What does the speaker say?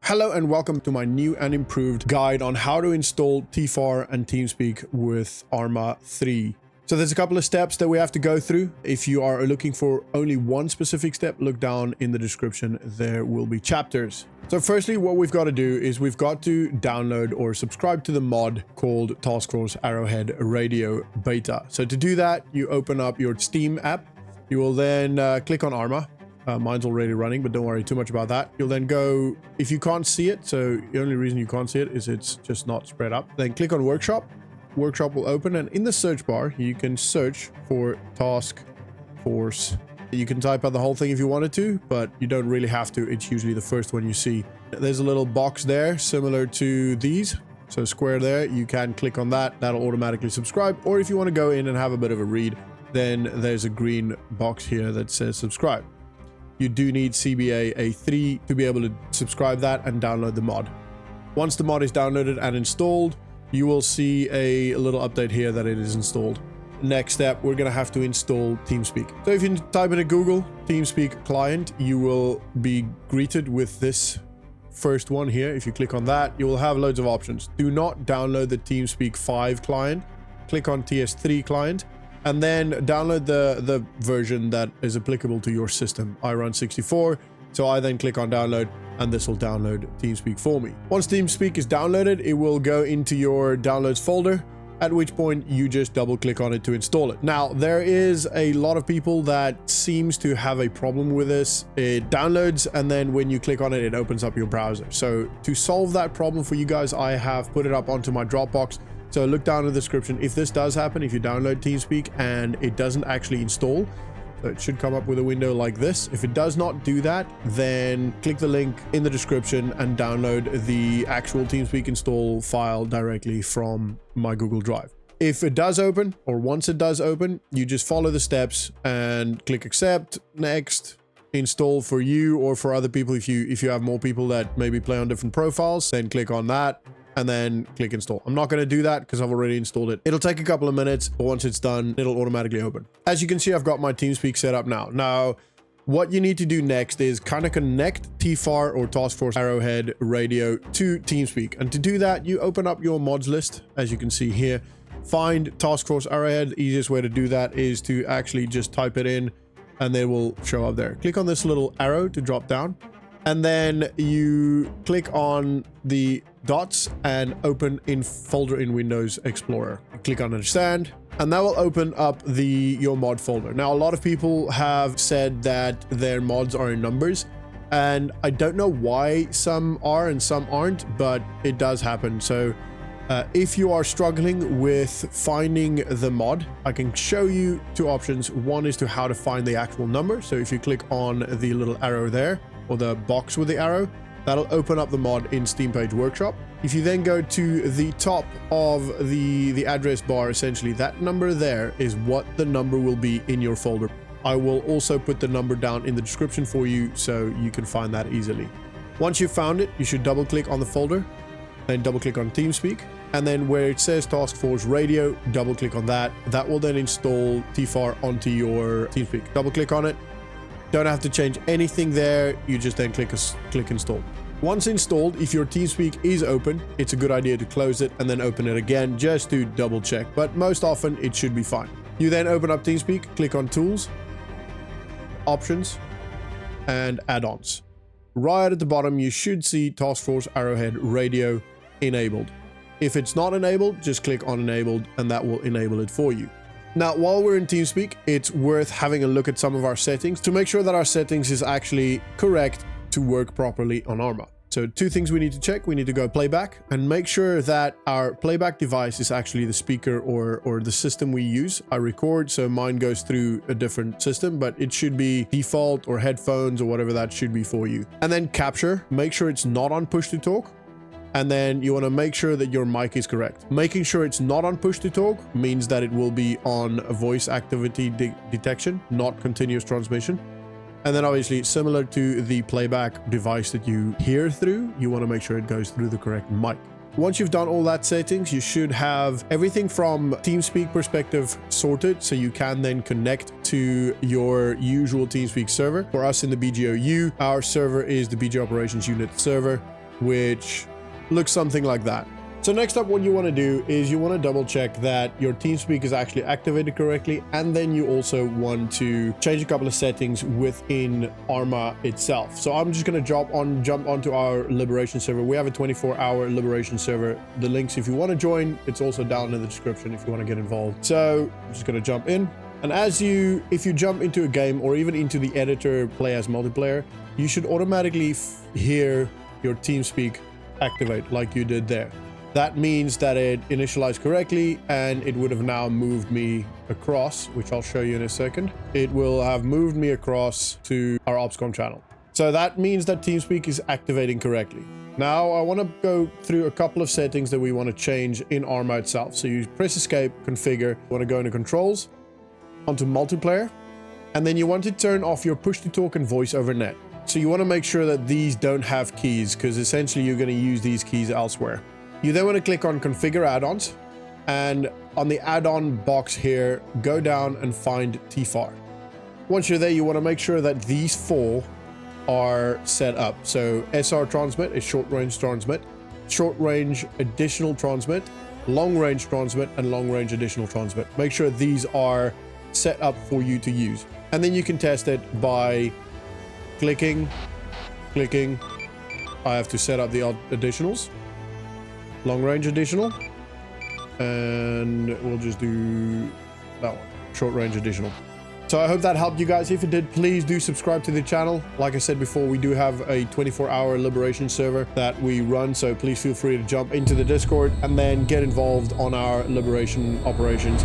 Hello and welcome to my new and improved guide on how to install TFAR and TeamSpeak with Arma 3. So there's a couple of steps that we have to go through. If you are looking for only one specific step, look down in the description. There will be chapters. So firstly, what we've got to do is we've got to download or subscribe to the mod called Task Force Arrowhead Radio Beta. So to do that, you open up your Steam app. You will then click on Arma. Mine's already running, but don't worry too much about that. You'll then go, if you can't see it, so the only reason you can't see it is it's just not spread up, then click on Workshop. Workshop will open, and in the search bar, you can search for Task Force. You can type out the whole thing if you wanted to, but you don't really have to. It's usually the first one you see. There's a little box there, similar to these. So square there, you can click on that. That'll automatically subscribe. Or if you want to go in and have a bit of a read, then there's a green box here that says subscribe. You do need CBA A3 to be able to subscribe that and download the mod. Once the mod is downloaded and installed, you will see a little update here that it is installed. Next step, we're going to have to install TeamSpeak. So if you type into Google TeamSpeak client, you will be greeted with this first one here. If you click on that, you will have loads of options. Do not download the TeamSpeak 5 client. Click on TS3 client. And then download the version that is applicable to your system. I run 64, so I then click on download, and this will download TeamSpeak for me. Once TeamSpeak is downloaded, it will go into your downloads folder, at which point you just double click on it to install it. Now, there is a lot of people that seems to have a problem with this. It downloads, and then when you click on it, it opens up your browser. So to solve that problem for you guys, I have put it up onto my Dropbox. So look down in the description. If this does happen, if you download TeamSpeak and it doesn't actually install, so it should come up with a window like this. If it does not do that, then click the link in the description and download the actual TeamSpeak install file directly from my Google Drive. If it does open, or once it does open, you just follow the steps and click accept, next, install for you or for other people. If you have more people that maybe play on different profiles, then click on that. And then click install. I'm not going to do that because I've already installed it. It'll take a couple of minutes, but once it's done, it'll automatically open. As you can see, I've got my TeamSpeak set up now. Now, what you need to do next is kind of connect TFAR or Task Force Arrowhead Radio to TeamSpeak. And to do that, you open up your mods list, as you can see here. Find Task Force Arrowhead. The easiest way to do that is to actually just type it in, and they will show up there. Click on this little arrow to drop down. And then you click on the dots and open in folder in Windows Explorer. Click on understand, and that will open up your mod folder. Now, a lot of people have said that their mods are in numbers, and I don't know why some are and some aren't, but it does happen. So if you are struggling with finding the mod, I can show you two options. One is to how to find the actual number. So if you click on the little arrow there, or the box with the arrow, that'll open up the mod in Steam Page Workshop. If you then go to the top of the address bar, essentially that number there is what the number will be in your folder. I will also put the number down in the description for you so you can find that easily. Once you've found it, you should double click on the folder, then double click on TeamSpeak, and then where it says Task Force Radio, double click on that. That will then install TFAR onto your TeamSpeak. Double click on it. Don't have to change anything there. You just then click install. Once installed, if your TeamSpeak is open, it's a good idea to close it and then open it again just to double check. But most often it should be fine. You then open up TeamSpeak, click on Tools, Options, and Add-ons. Right at the bottom, you should see Task Force Arrowhead Radio enabled. If it's not enabled, just click on Enabled and that will enable it for you. Now, while we're in TeamSpeak, it's worth having a look at some of our settings to make sure that our settings is actually correct to work properly on Arma. So two things we need to check. We need to go playback and make sure that our playback device is actually the speaker or the system we use. I record, so mine goes through a different system, but it should be default or headphones or whatever that should be for you. And then capture, make sure it's not on push to talk. And then you want to make sure that your mic is correct. Making sure it's not on push to talk means that it will be on voice activity detection, not continuous transmission. And then obviously, similar to the playback device that you hear through, you want to make sure it goes through the correct mic. Once you've done all that settings, you should have everything from TeamSpeak perspective sorted, so you can then connect to your usual TeamSpeak server. For us in the BGOU, our server is the BG Operations Unit server. which looks something like that. So next up, what you want to do is you want to double check that your TeamSpeak is actually activated correctly, and then you also want to change a couple of settings within Arma itself. So I'm just going to jump onto our Liberation server. We have a 24-hour Liberation server. The links, if you want to join, it's also down in the description if you want to get involved. So I'm just going to jump in. And if you jump into a game or even into the editor play as multiplayer, you should automatically hear your TeamSpeak activate like you did there. That means that it initialized correctly, and it would have now moved me across, which I'll show you in a second. It will have moved me across to our OpsCom channel. So that means that TeamSpeak is activating correctly. Now I want to go through a couple of settings that we want to change in Arma itself. So you press escape, configure, you want to go into controls, onto multiplayer, and then you want to turn off your push to talk and voice over net. So you want to make sure that these don't have keys, because essentially you're going to use these keys elsewhere. You then want to click on configure add-ons, and on the add-on box here, go down and find TFAR. Once you're there, you want to make sure that these 4 are set up. So SR transmit is short range transmit, short range additional transmit, long range transmit, and long range additional transmit. Make sure these are set up for you to use. And then you can test it by clicking. I have to set up the additionals. Long range additional, and we'll just do that one, short range additional. So I hope that helped you guys. If it did, please do subscribe to the channel. Like I said before, we do have a 24-hour Liberation server that we run, so please feel free to jump into the Discord and then get involved on our Liberation operations.